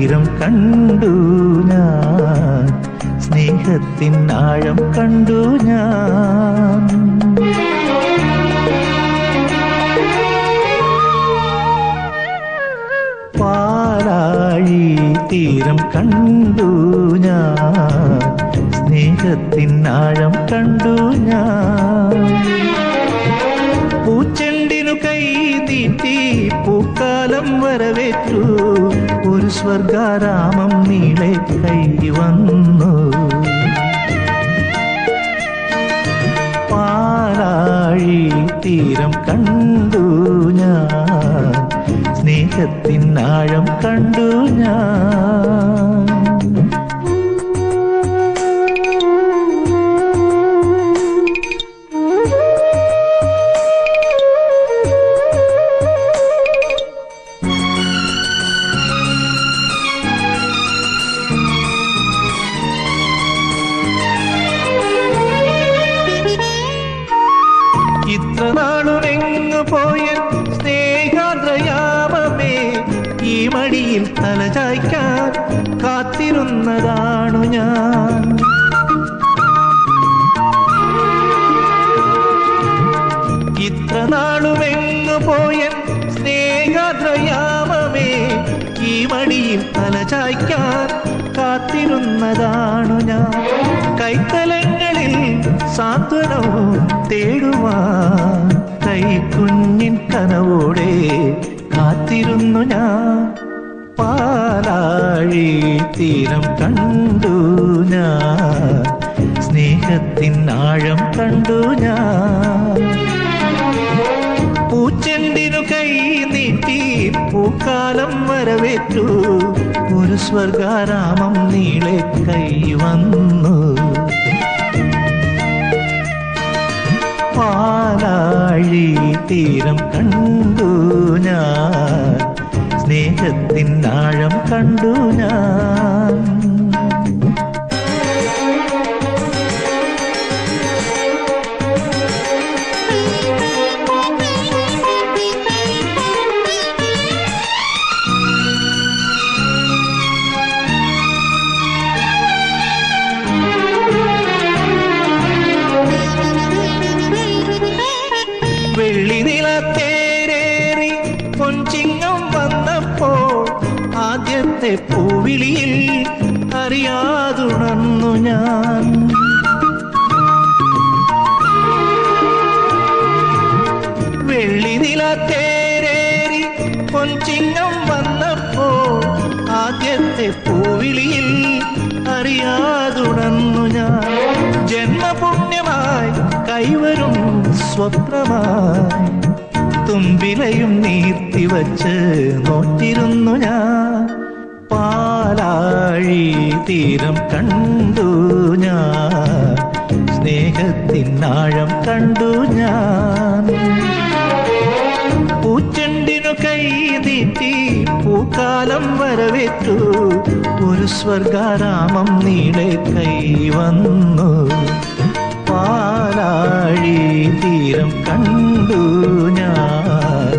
തീരം കണ്ടു ഞാൻ, സ്നേഹത്തിൻ ആഴം കണ്ടു ഞാൻ. പാലാഴി തീരം കണ്ടു ഞാൻ, സ്നേഹത്തിൻ ആഴം കണ്ടു ഞാൻ. പൂച്ചെണ്ടിനു കൈ നീട്ടി പൂക്കാലം വരവേറ്റു, ഒരു സ്വർഗാരാമം നീളെ കൈ വന്നു. പാലാഴി തീരം കണ്ടു ഞാൻ, സ്നേഹത്തിൻ ആഴം കണ്ടു ഞാൻ. ഇത്ര നാളുമെങ്ങു പോയ സ്നേഹാദ്രയാമമേ, ഈ മടിയിൽ തലചായ്ക്കാൻ കാത്തിരുന്നതാണു ഞാൻ. ഇത്ര നാളുമെങ്ങു പോയ സ്നേഹാദ്രയാമമേ, ഈ മടിയിൽ തലചായ്ക്കാൻ കാത്തിരുന്നതാണു ഞാൻ. കൈത്തലങ്ങളിൽ സാന്ത്വനവും തേടുവാൻ കൈക്കുഞ്ഞിൻ കനവോടെ കാത്തിരുന്നു ഞാൻ. പാലാഴി തീരം കണ്ടു ഞാൻ, സ്നേഹത്തിൻ ആഴം കണ്ടു ഞാൻ. പൂച്ചെണ്ടിനു കൈ നീട്ടി പൂക്കാലം വരവേറ്റു, ഒരു സ്വർഗാരാമം നീളെ കൈ വന്നു. പാലാഴി തീരം കണ്ടു ഞാൻ, സ്നേഹത്തിൻ ആഴം കണ്ടു ഞാൻ. വെള്ളിനിലത്തേരേറി പൊൻചിങ്ങം വന്നപ്പോൾ ആദ്യത്തെ പൂവിളിയിൽ അറിയാതുണർന്നു ഞാൻ. വെള്ളിനിലത്തേരേറി പൊൻചിങ്ങം വന്നപ്പോൾ ആദ്യത്തെ പൂവിളിയിൽ അറിയാതുണർന്നു ഞാൻ. ജന്മപുണ്യമായി കൈവരും സ്വപ്നമായി തുമ്പിലയും നീർത്തിവച്ച് നോറ്റിരുന്നു ഞാൻ. പാലാഴി തീരം കണ്ടു ഞാൻ, സ്നേഹത്തിൻ ആഴം കണ്ടു ഞാൻ. പൂച്ചെണ്ടിനു കൈ നീട്ടി പൂക്കാലം വരവേറ്റു, ഒരു സ്വർഗാരാമം നീളെ കൈ വന്നു. പാലാഴി തീരം കണ്ടു ഞാൻ,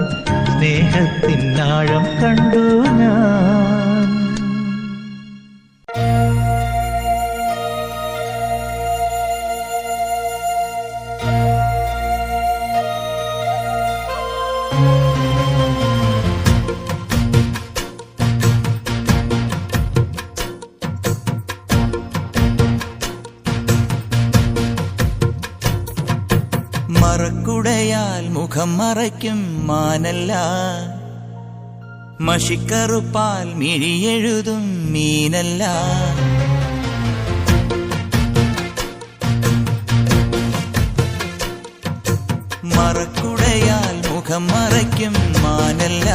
സ്നേഹത്തിൻ ആഴം കണ്ടു ഞാൻ. മറക്കുടയാൽ മുഖം മറയ്ക്കും മാനല്ല, മഷിക്കറുപ്പാൽ മിഴിയെഴുതും മീനല്ല. മറക്കുടയാൽ മുഖം മറയ്ക്കും മാനല്ല,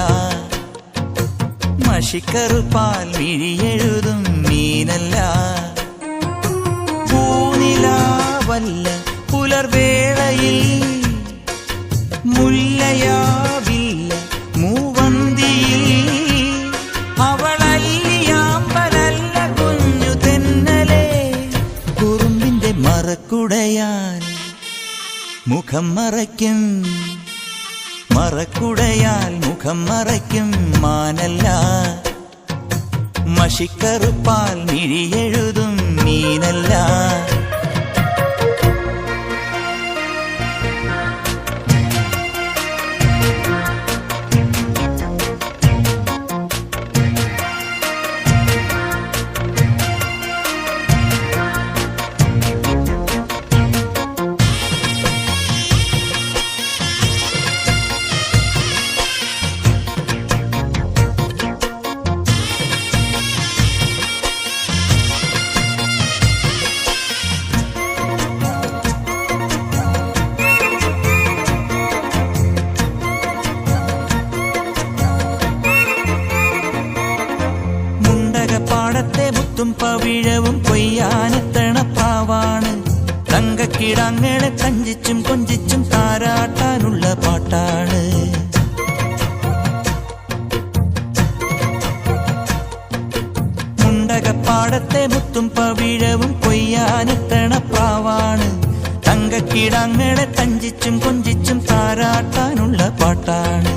മഷിക്കറുപ്പാൽ മിഴിയെഴുതും മീനല്ല. പൂനിലാവല്ല പുലർവേളയിൽ മുല്ലയാവില്ല മൂവന്തിയിൽ, അവളല്ലിയാമ്പലല്ല കുഞ്ഞു തെന്നലെ. കുറുമ്പിന്റെ മറക്കുടയാൽ മുഖം മറയ്ക്കും, മറക്കുടയാൽ മുഖം മറയ്ക്കും മാനല്ല, മഷിക്കറുപ്പാൽ മിഴിയെഴുതും മീനല്ല. പാടത്തെ മുത്തും പവിഴവും കൊയ്യാനെത്തണ പ്രാവാണ്. തങ്കക്കിടാങ്ങളെ കഞ്ചിച്ചും കൊഞ്ചിച്ചും താരാട്ടാനുള്ള പാട്ടാണ്. മുണ്ടകപ്പാടത്തെ മുത്തും പവിഴവും കൊയ്യാനെത്തണ പ്രാവാണ്. തങ്കക്കിടാങ്ങളെ കഞ്ചിച്ചും കൊഞ്ചിച്ചും താരാട്ടാനുള്ള പാട്ടാണ്.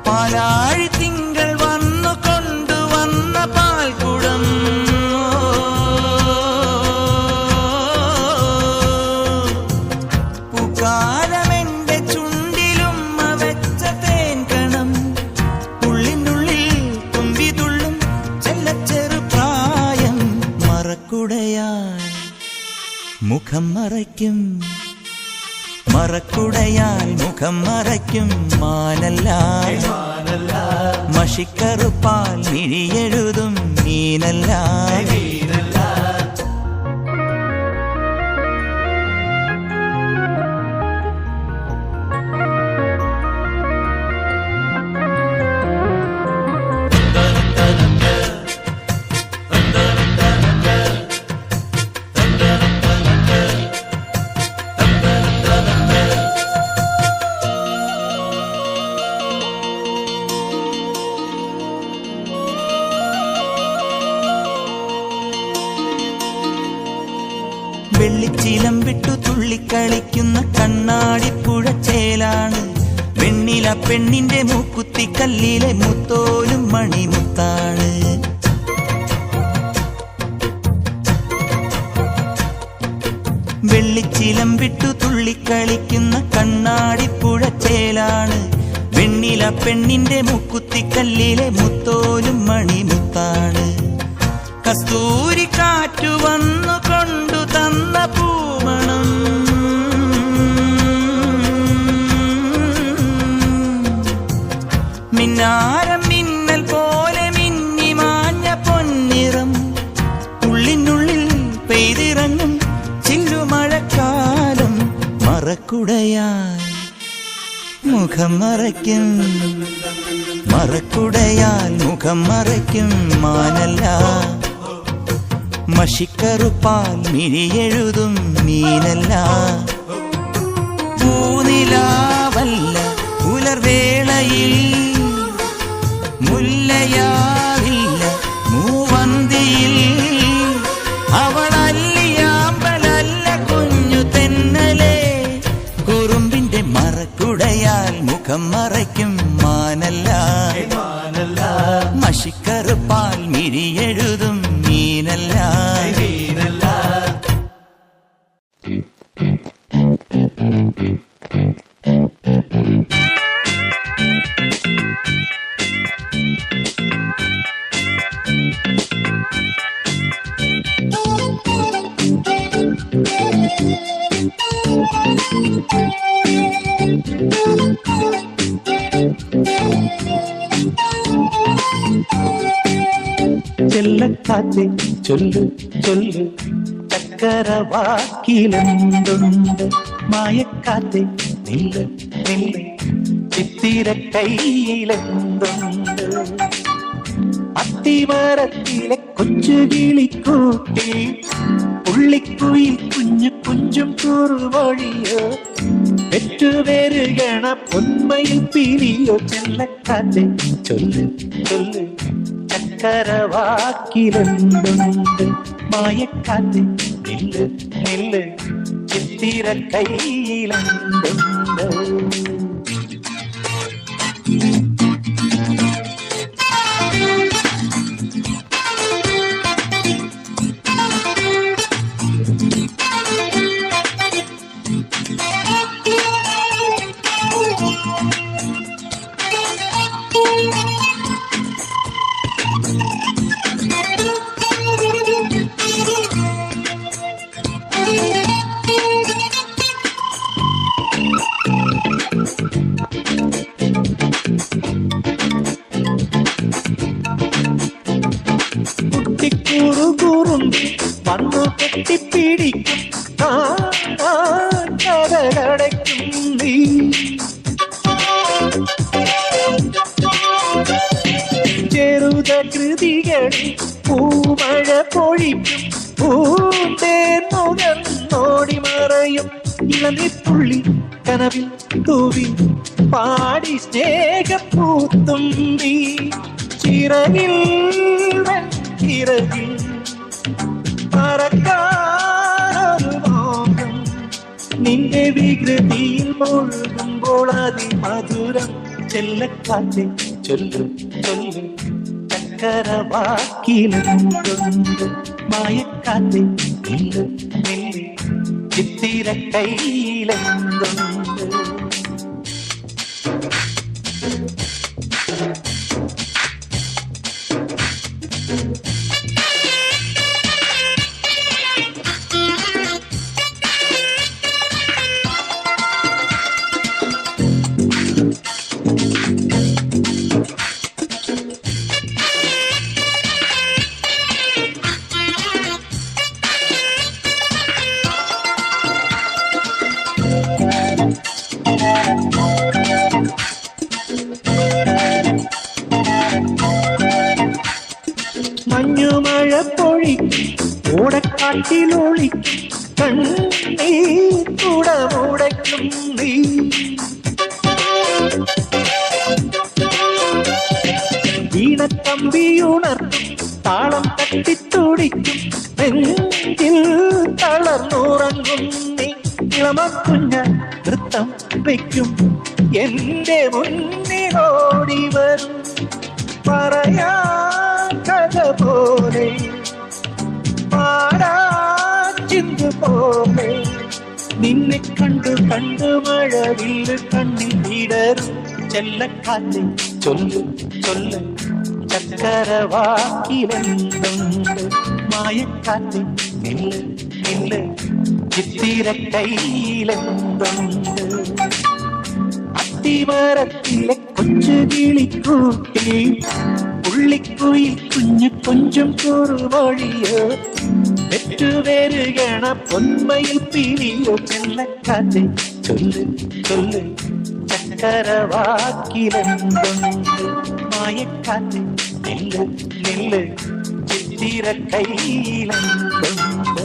പാലാഴി തിങ്കൾ വന്നു കൊണ്ടുവന്ന പാൽക്കുടം പൂക്കാലമെന്റെ ചുണ്ടിലുമ്മ വെച്ച തേൻകണം. ഉള്ളിനുള്ളിൽ തുമ്പി തുള്ളും ചെല്ലച്ചെറു പ്രായം. മറക്കുടയാൽ മുഖം മറയ്ക്കും, മറക്കുടയാൽ മുഖം മറയ്ക്കും മാനല്ല. മഷിക്കറുപ്പാൽ മിഴിയെഴുതും മീനല്ല. വെള്ളിച്ചീലം വിട്ടു തുള്ളിക്കളിക്കുന്ന കണ്ണാടിപ്പുഴച്ചേലാണ്. വെണ്ണില പെണ്ണിന്റെ മൂക്കുത്തി കല്ലിലെ മുത്തോലും മണിമുത്താണ്. വെള്ളിച്ചീലം വിട്ടു തുള്ളിക്കളിക്കുന്ന കണ്ണാടിപ്പുഴച്ചേലാണ്. വെണ്ണില പെണ്ണിന്റെ മൂക്കുത്തി കല്ലിലെ മുത്തോലും മണിമുത്താണ്. കസ്തൂരി കാറ്റു വന്നു കൊണ്ടു തന്ന പൂമണം. മിന്നാരം മിന്നൽ പോലെ മിന്നി മാഞ്ഞ പൊന്നിറം. ഉള്ളിനുള്ളിൽ പെയ്തിറങ്ങും ചില്ലുമഴക്കാലം. മറക്കുടയാൽ മുഖം മറയ്ക്കും, മറക്കുടയാൽ മുഖം മറയ്ക്കും മാനല്ല. മഷിക്കറുപ്പാൽ മിഴിയെഴുതും മീനല്ല. പൂനിലാവല്ല പുലർവേളയിൽ മുല്ലയാവില്ല മൂവന്തിയിൽ. അവളല്ലിയാമ്പലല്ല കുഞ്ഞു തെന്നലേ. കുറുമ്പിന്റെ മറക്കുടയാൽ മുഖം മറയ്ക്കും മാനല്ല. മഷിക്കറുപ്പാൽ മിഴിയെഴുതും മീനല്ല. ചെല്ലക്കാത്തെ ചൊല്ലു ചൊല്ലു ചക്കരവാക്കിലെന്തുണ്ട്. മായക്കാത്തെ നില്ല് നില്ല് ചിത്തിര കയ്യിലെന്തുണ്ട്. അത്തിമരത്തിലെ കൊച്ചു കിളിക്കൂട്ടി പുള്ളിക്കുയിൽ കുഞ്ഞു കുഞ്ചും കുറുവഴിയോ. പെറ്റുപെരുകണ പൊന്മയിൽ പിരിയോ. ചെല്ലക്കാത്തെ ചൊല്ലു ചൊല്ലു ചക്കരവാക്കിലെന്തുണ്ട്. മായക്കാത്തെ നില്ല് നില്ല് ചിത്തിര കയ്യിലെന്തുണ്ട്. പിടിക്കും കഥകടയ്ക്കും നീ ചെറുത കൃതികളിൽ പൂമഴ പൊഴിക്കും പൂന്തേൻ മുഖന്നോടി മറയും ഇളനിത്തുള്ളി കനവിൽ തൂവി പാടി സ്നേഹപ്പൂത്തുമ്പി ചിറകിൽ ചിറകിൽ പറക്കാനൊരു മോഹം നിന്റെ വികൃതിയിൽ മുഴുകുമ്പോൾ അതിമധുരം ചെല്ലക്കാറ്റെ ചൊല്ലു ചൊല്ലു ചക്കരവാക്കിലുണ്ട് മായക്കാറ്റെ നില്ല് നില്ല് ചിത്തിര കയ്യിലെന്തുണ്ട് മഞ്ഞുമഴ പൊഴിക്കും ഓടക്കാട്ടിലൊളിക്കും കണ്ണീർ കുടമുടയ്ക്കും നീ വീണക്കമ്പിയുണർത്തും താളം തട്ടിത്തുടിക്കും നെഞ്ചിൽ തളർന്നുറങ്ങും നീ ഇളമക്കുഞ്ഞ നൃത്തം വയ്ക്കും എന്റെ മുന്നിലോടി വരും പറയാ കഥ പോലെ പാടാച്ചിന്തു പോലെ നിന്നെ കണ്ടു കണ്ടു മഴവിൽ കണ്ണിൽ വിടരും ചെല്ലക്കാറ്റെ ചൊല്ലു ചൊല്ലു ചക്കരവാക്കിലെന്തുണ്ട് മായക്കാറ്റെ നില്ല് നില്ല് ചിത്തിര കയ്യിലെന്തുണ്ട് അത്തിമരത്തിലെ കൊച്ചു കിളിക്കൂട്ടിൽ പുള്ളിക്കുയിൽ കുഞ്ഞു കൊഞ്ചും കുറുമൊഴിയോ പെറ്റുവരുകണ പൊന്മയിൽ പിരിയോ ചെല്ലക്കാറ്റെ ചൊല്ലു ചൊല്ലു ചക്കരവാക്കിലെന്തുണ്ട് മായക്കാറ്റെ നില്ല് നില്ല് ചിത്തിര കയ്യിലെന്തുണ്ട്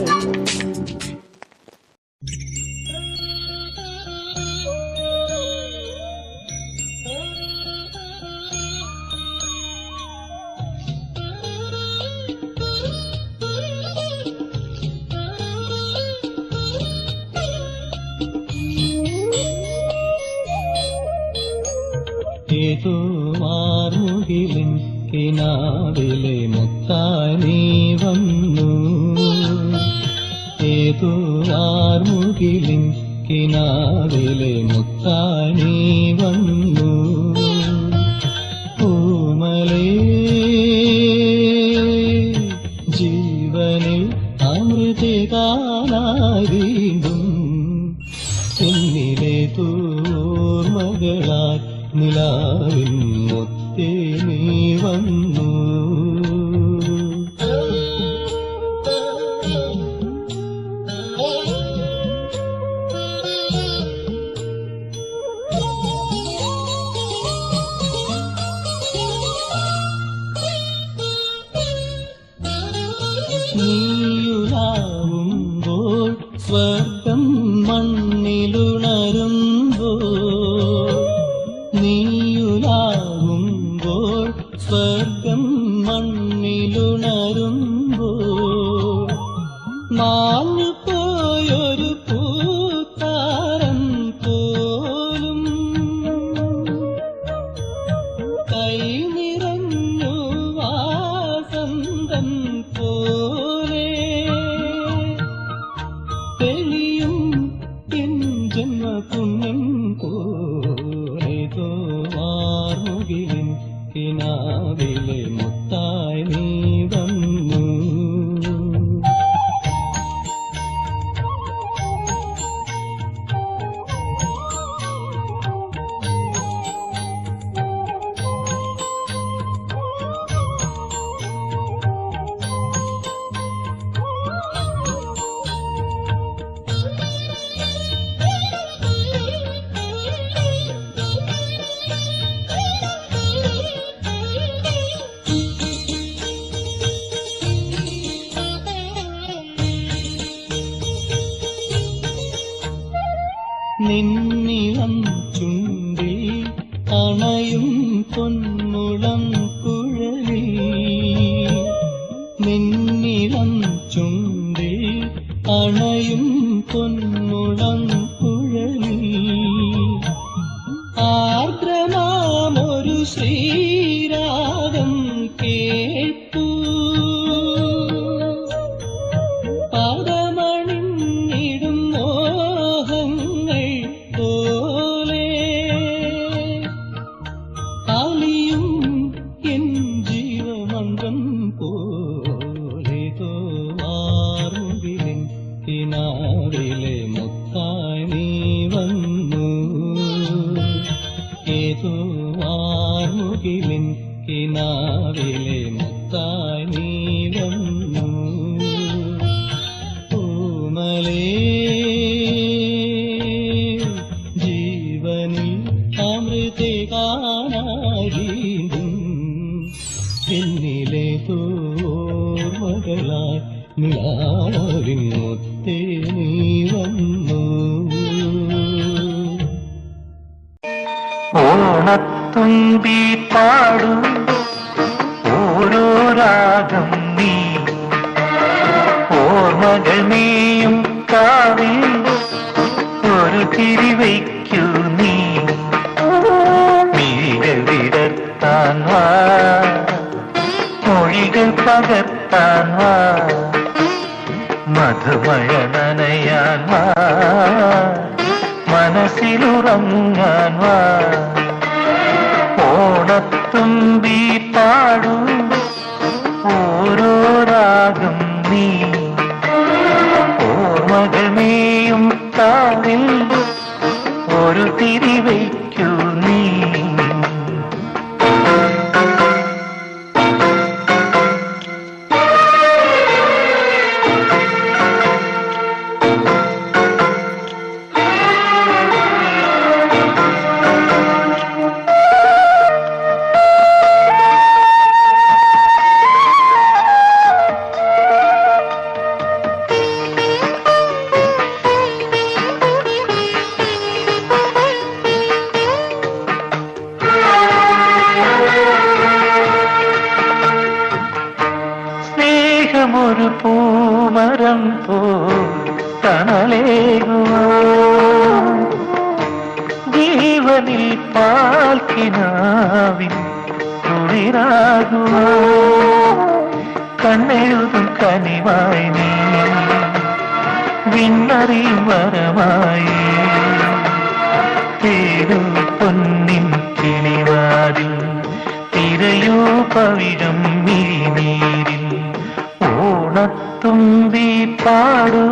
ഏതോ വാർമുകിലിൻ കിനാവിലെ മുത്തായി നീ വന്നു ഏതോ വാർമുകിലിൻ കിനാവിലെ മുത്തായി നീ വന്നു പൂമലേ ജീവനിൽ അമൃതകാലായി വീണ്ടും എന്നിലെ തോർമകളായി നിലാവിൻ മുത്തേ നീ വന്നു നീയുലാവുമ്പോൾ സ്വർഗം മണ്ണിലുണരുമ്പോൾ നീയുലാവുമ്പോൾ സ്വർഗം മണ്ണിലുണരുമ്പോൾ മാഞ്ഞു പോയൊരു പൂത്താരം പോലും കൈ നിറഞ്ഞു വാസന്തൻ പോലെ തെളിയും എൻ ജന്മപുണ്യം പോലെതോ വാർമുകിലിൻ കിനാവിലെ മുത്തായി നീ വന്നു നിന്നിളം ചുണ്ടിൽ അണയും പൊന്മുളം കുഴലിൽ നിന്നിളം ചുണ്ടിൽ അണയും പൊന്മുളം കുഴലിൽ ആർദ്രമാമൊരു ശ്രീരാഗം കേട്ടു പദമണിഞ്ഞിടും മോഹങ്ങൾ പോലെ അലിയും എൻ ജീവമന്ത്രം പോലെ തോവാറുകിലിൻ കിനാവിലെ മുത്തായി നീ വന്നു ഏതോ വാർമുകിലിൻ കിനാവിലെ മുത്തായി നീ വന്നു ഓമലേ ജീവനിൽ അമൃതേ കാണാരീണ്ടും എന്നിലെ തോർമകളായി നിലാവിൻ മുത്തേ നീ വന്നു ഓണത്തുമ്പി പാടു ഓരോ രാഗം നീ ഓർമ്മകൾ നീയും കാവിൽ ഒരു തിരിവയ്ക്കൂ നീ മിഴികൾ വിടർത്താൻ വാ മൊഴികൾ പകർത്താൻ വാ മധുമഴ നനയാൻ വാ മനസ്സിലുറങ്ങാൻ വാ ഓണത്തുമ്പി പാടു ഓരോ രാഗം നീ ഓർമ്മകൾ നീയും കാവിൽ ഒരു തിരിവയ്ക്കൂ നീ ഒരു പൂമരം പോ തണലേകുവാ ജീവനിൽ പാൽക്കിനാവിൻ കുളിരാകുവാ കണ്ണെഴുതും കനിവായി നീ വിണ്ണറിയും വരമായി തേടൂ പൊന്നിൻ കിളിവാതിൽ തിരയൂ പവിഴം മിഴിനീരിൽ ഓണത്തുമ്പി പാടൂ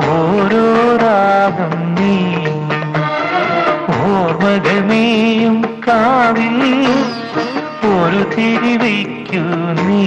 ഓരോ രാഗം നീ ഓർമ്മകൾ നീയും കാവിൽ ഒരു തിരിവയ്ക്കൂ നീ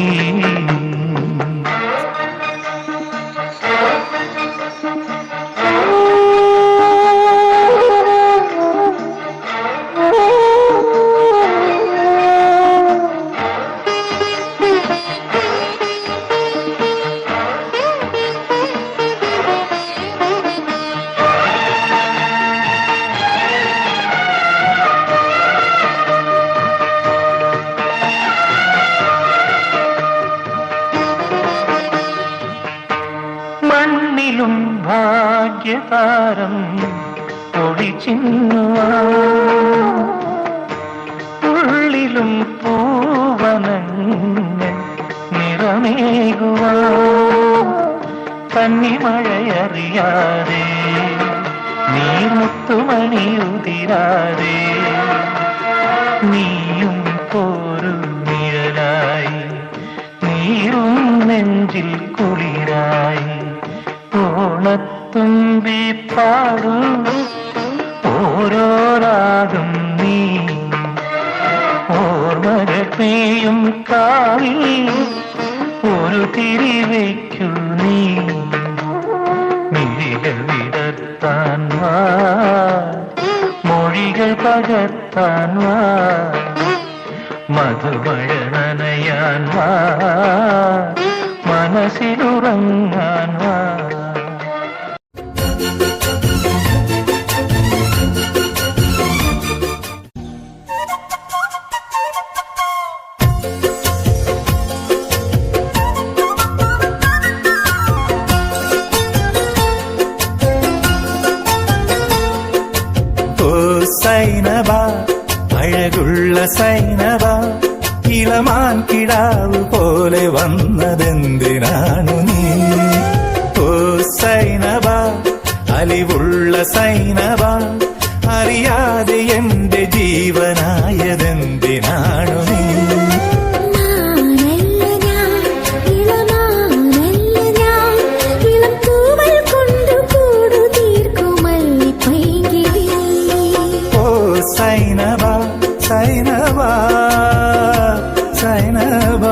മണ്ണിലും ഭാഗ്യതാരം ഒളിച്ചിന്നുവാ ഉള്ളിലും പൂവനങ്ങൾ നിറമേകുവാ കന്നിമഴയറിയാതെ നീർമുത്തുമണിയുതിരാതെ നീയും പോരു നിഴലായി നീറും നെഞ്ചിൽ കുളിരായി ഓണത്തുമ്പി പാടൂ ഓരോ രാഗം നീ ഓർമ്മകൾ നീയും കാവിൽ ഒരു തിരിവയ്ക്കൂ നീ മിഴികൾ വിടർത്താൻ വാ മൊഴികൾ പകർത്താൻ വാ മധുമഴ നനയാൻ വാ മനസ്സിലുറങ്ങാൻ വാ സൈനബ അഴകുള്ള സൈനബ ഇളമാൻ കിടാവ് പോലെ വന്നതെന്തിനാണു നീ ഓ സൈനബ അലിവുള്ള സൈനബ അറിയാതെ എന്റെ ജീവനായതെന്തിനാണു നീ സൈനബ സൈനബ സൈനബ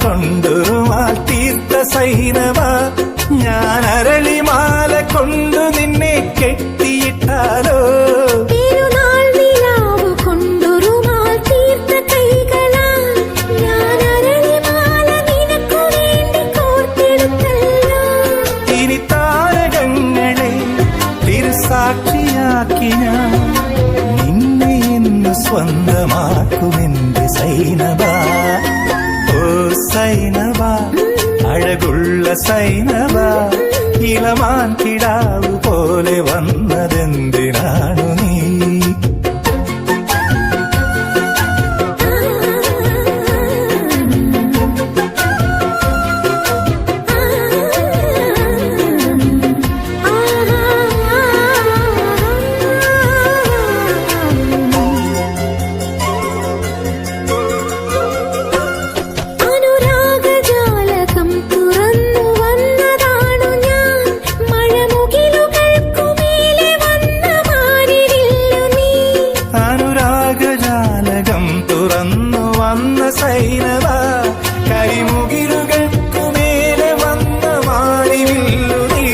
കൊണ്ടുരുമാൽ തീർത്ത സൈനബ ഞാൻ അരളിമാല കൊണ്ടു നിന്നെ കെട്ടിയിട്ടാലോ ഇനി താരകങ്ങളെ തിരുസാക്ഷിയാക്കി ഞാൻ നിന്നെ ഇന്ന് സ്വന്തമാക്കുമെന്റെ സൈനബ സൈനബ അഴകുള്ള സൈനബ ഇളമാൻ കിടാവ് പോലെ വന്നതെന്തിനാണു നീ തുറന്നു വന്ന സൈനബ കരിമുകിലുകൾക്കുമേലെ വന്ന മാറിവില്ലു നീ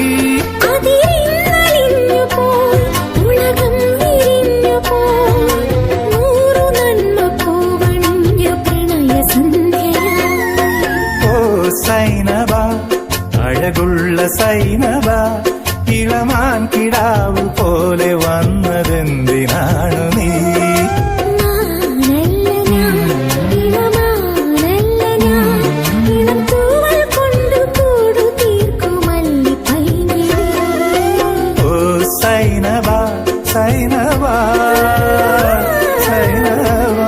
ഓ സൈനബ അഴകുള്ള സൈനബ ഇളമാൻ കിടാവ് പോലെ വന്നതെന്തിനാണു നീ സൈനബ സൈനബ സൈനബ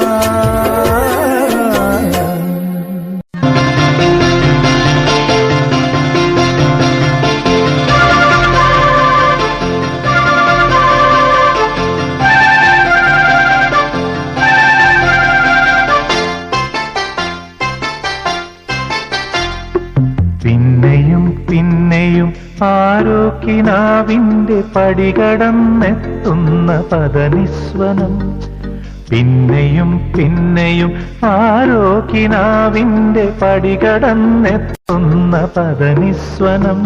പിന്നെയും പിന്നെയും ആരോക്കിനാവിന്റെ പടികടന്നെത്തുന്ന പദനിസ്വനം പിന്നെയും പിന്നെയും ആരോക്കിനാവിന്റെ പടികടന്നെത്തുന്ന പദനിസ്വനം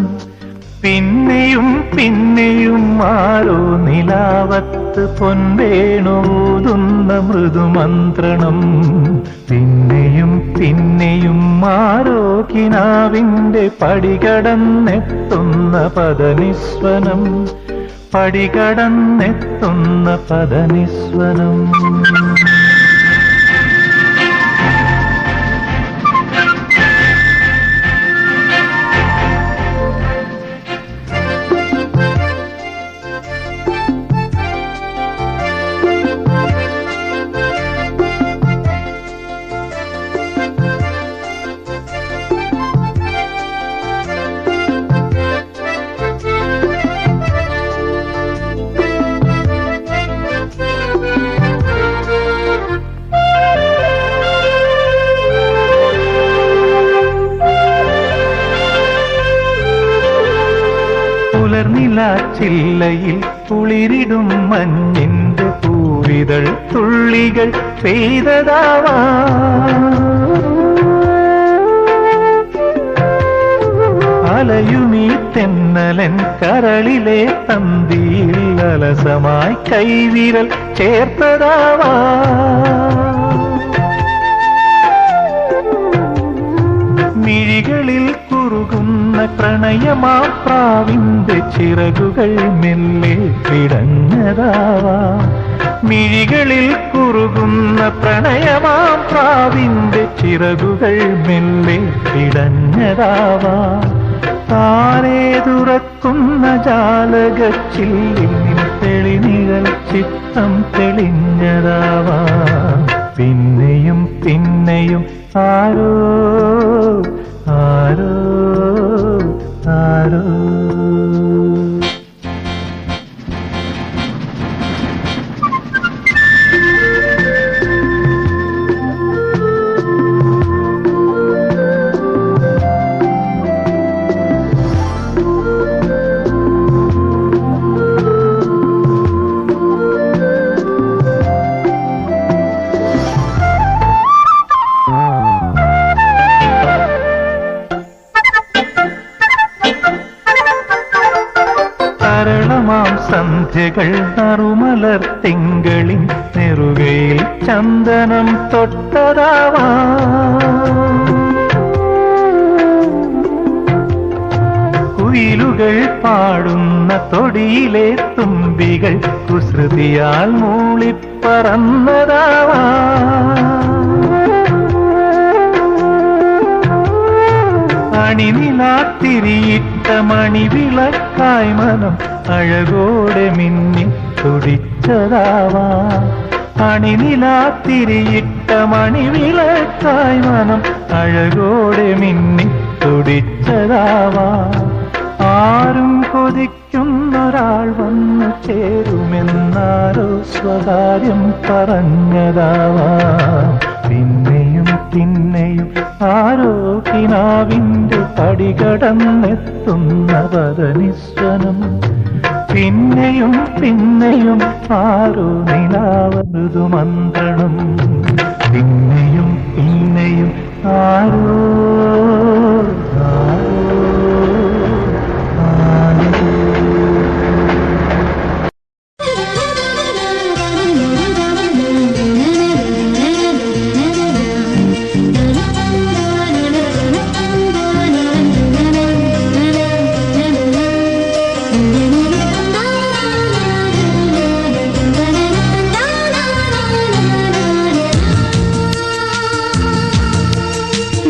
പിന്നെയും പിന്നെയും ആരോ നിലാവത്ത് പൊൻവേണൂതുന്ന മൃദുമന്ത്രണം പിന്നെയും പിന്നെയും ആരോ കിനാവിന്റെ പടികടന്നെത്തുന്ന പദനിസ്വനം പടികടന്നെത്തുന്ന പദനിസ്വനം ചില്ലയിൽ കുളിരിടും മഞ്ഞിന്റെ പൂവിതൾ തുള്ളികൾ പെയ്തതാവാ അലയുമീ തെന്നലൻ കരളിലെ തന്തിയിൽ അലസമായി കൈവിരൽ ചേർത്തതാവാ മിഴികളിൽ കുറുകുന്ന പ്രണയമാ പ്രാവിന്റെ ചിറകുകൾ മെല്ലെ പിടഞ്ഞതാവാ മിഴികളിൽ കുറുകുന്ന പ്രണയമാ പ്രാവിന്റെ ചിറകുകൾ മെല്ലെ പിടഞ്ഞതാവാ താനേ തുറക്കുന്ന ജാലകച്ചില്ലിൽ തെളിനിഴൽ ചിത്തം തെളിഞ്ഞതാവാ പിന്നെയും പിന്നെയും ആരോ ആരോ ആരോ സരളമാം സന്ധ്യകൾ നറുമലർ തിങ്കളിൻ നെറുകയിൽ ചന്ദനം തൊട്ടതാവാ കുയിലുകൾ പാടുന്ന തൊടിയിലെ തുമ്പികൾ കുസൃതിയാൽ മൂളിപ്പറന്നതാവാ അണിനിലാത്തിരിയിട്ട മണിവിളക്കായി മനം അഴകോടെ മിന്നി തുടിച്ചതാവാ അണിനിലാത്തിരിയിട്ട മണിവിളക്കായി മനം അഴകോടെ മിന്നി തുടിച്ചതാവാ ആരും കൊതിക്കുന്നൊരാൾ വന്നു ചേരുമെന്നാരോ സ്വകാര്യം പറഞ്ഞതാവാ പിന്നെയും പിന്നെയും ആരോ കിനാവിന്റെ പടികടന്നെത്തുന്ന വദനിസ്വനം പിന്നെയും പിന്നെയും ആരോ നിലാവതു മന്ത്രണം പിന്നെയും പിന്നെയും ആരോ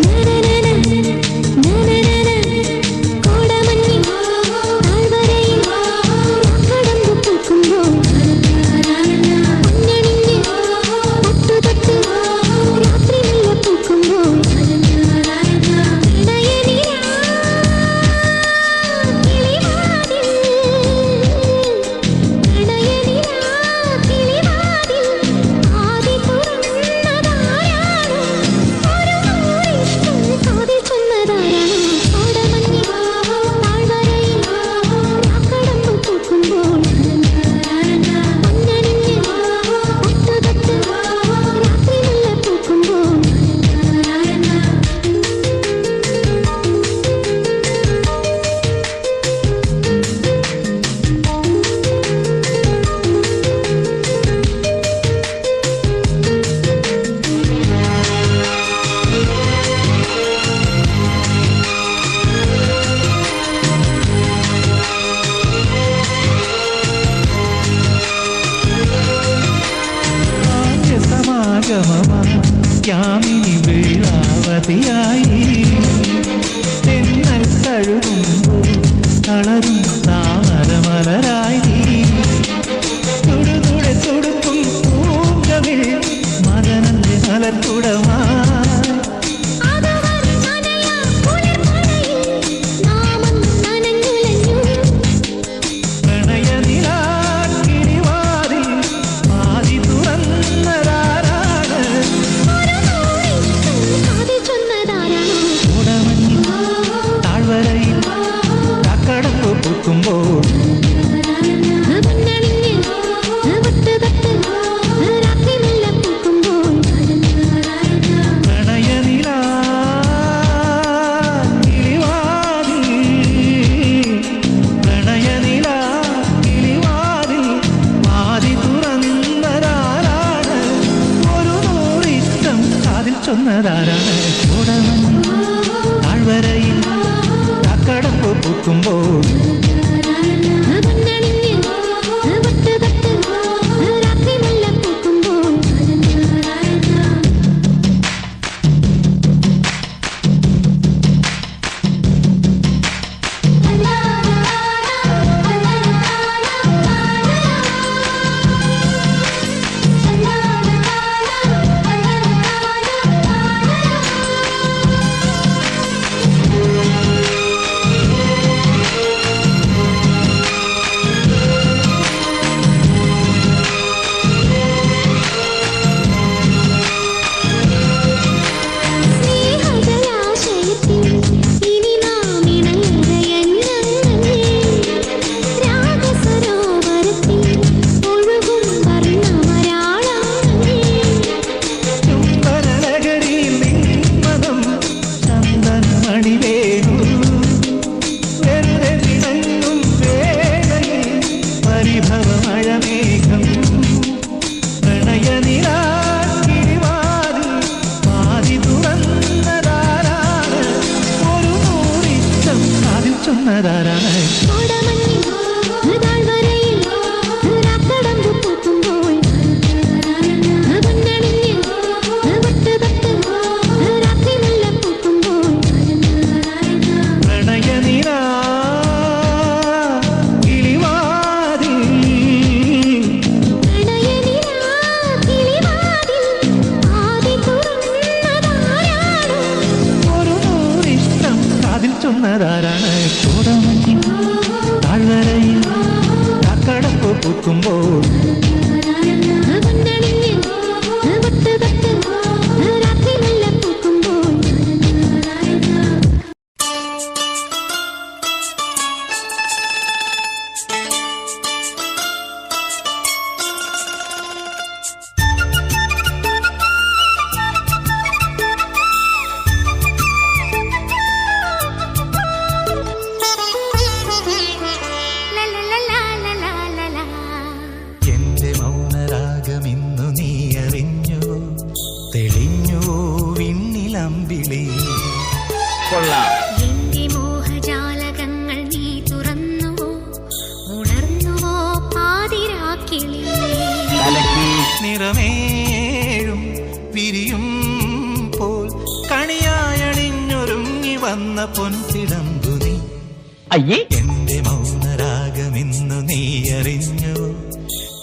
na na ഓർക്കുമ്പോൾ എന്റെ മൗനരാഗമിന്നു നീ അറിഞ്ഞു, തെളിഞ്ഞു വിണ്ണിലമ്പിളി. എന്റെ മോഹജാലകങ്ങൾ നീ തുറന്നുവോ, ഉണർന്നുവോ പാതിരാക്കിളി. നിറമേഴും വിരിയും പോൽ കണിയായണിഞ്ഞൊരുങ്ങി വന്ന പൊൻതിടമ്പു നീ. എന്റെ മൗനരാഗമിന്നു നീ അറിഞ്ഞു,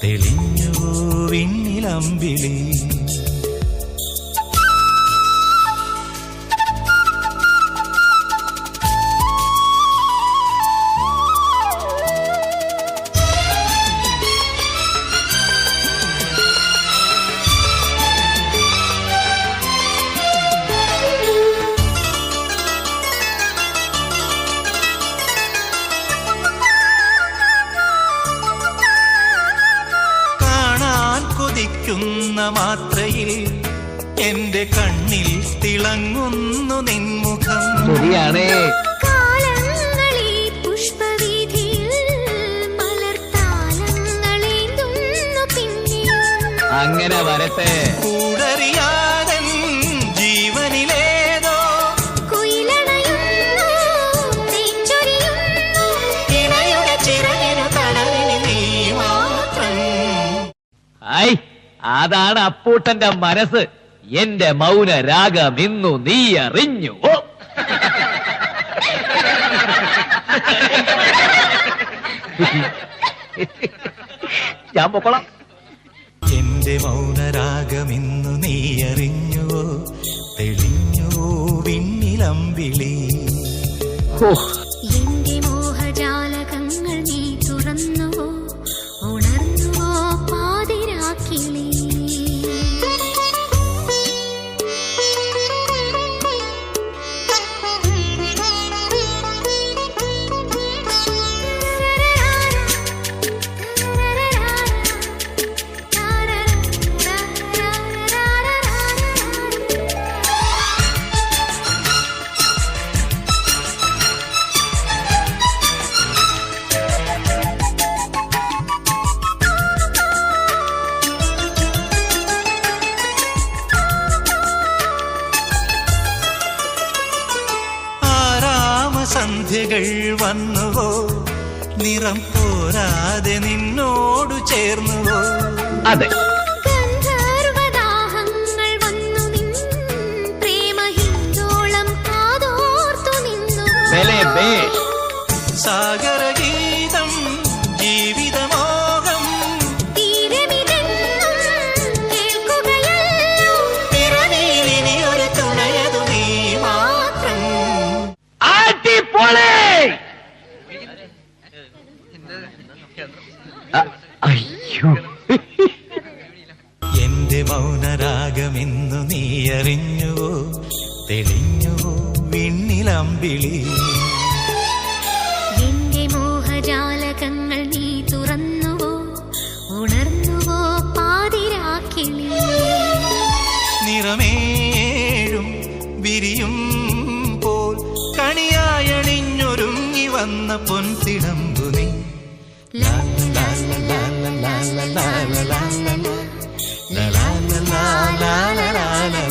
തെളിഞ്ഞു വിണ്ണിലമ്പിളി. ക്കുന്ന മാത്രയിൽ എന്റെ കണ്ണിൽ തിളങ്ങുന്നു നിൻമുഖം. ശരിയാണേ. കാലങ്ങളീ പുഷ്പവീഥിയിൽ മലർത്താലങ്ങളേന്തുന്നു പിന്നിൽ. അങ്ങനെ വരട്ടെ. കൂടറിയാതൻ ജീവനിലേതോ കുയിലണയുന്നു, തേൻചൊരിയുന്നു, ഇണയുടെ ചിറകിനു തണലിന് നീ മാത്രം. അതാണ് അപ്പൂട്ടന്റെ മനസ്സ്. എന്റെ മൗന രാഗം ഇന്നു നീ അറിഞ്ഞു. ഞാൻ പൊക്കോളാം. എന്റെ മൗനരാഗമിന്നു നീ അറിഞ്ഞുവോ, തെളിഞ്ഞുവോ വിണ്ണിലമ്പിളി. എന്റെ മോഹജാലകങ്ങൾ നീ തുറന്നുവോ, ഉണർന്നുവോ പാതിരാക്കിളി. സന്ധ്യകൾ വന്നുവോ, നിറം പോരാതെ നിന്നോടു ചേർന്നുവോ. അതെ. ഗന്ധർവദാഹങ്ങൾ വന്നു നിൻ പ്രേമഹിന്ദോളം കാതോർത്തു നിന്നു. സാഗരഗീതം ജീവിതമോഹം തീരമിതെന്നും കേൾക്കുകയല്ലോ. പിറവിയിലിനി ഒരു തുണയതു നീ മാത്രം. അയ്യോ. എന്റെ മൗനരാഗമിന്നു നീ അറിഞ്ഞുവോ, തെളിഞ്ഞുവോ വിണ്ണിലമ്പിളി. എന്റെ മോഹജാലകങ്ങൾ നീ തുറന്നുവോ, ഉണർന്നുവോ പാതിരാക്കിളി. നിറമേഴും വിരിയും പോൽ കണിയായണിഞ്ഞൊരുങ്ങി വന്ന പൊൻതിടമ്പു നീ. ലാ ലാ ലാ ലാ ലാ ലാ ലാ ലാ ലാ ലാ ലാ ലാ ലാ ലാ ലാ ലാ ലാ.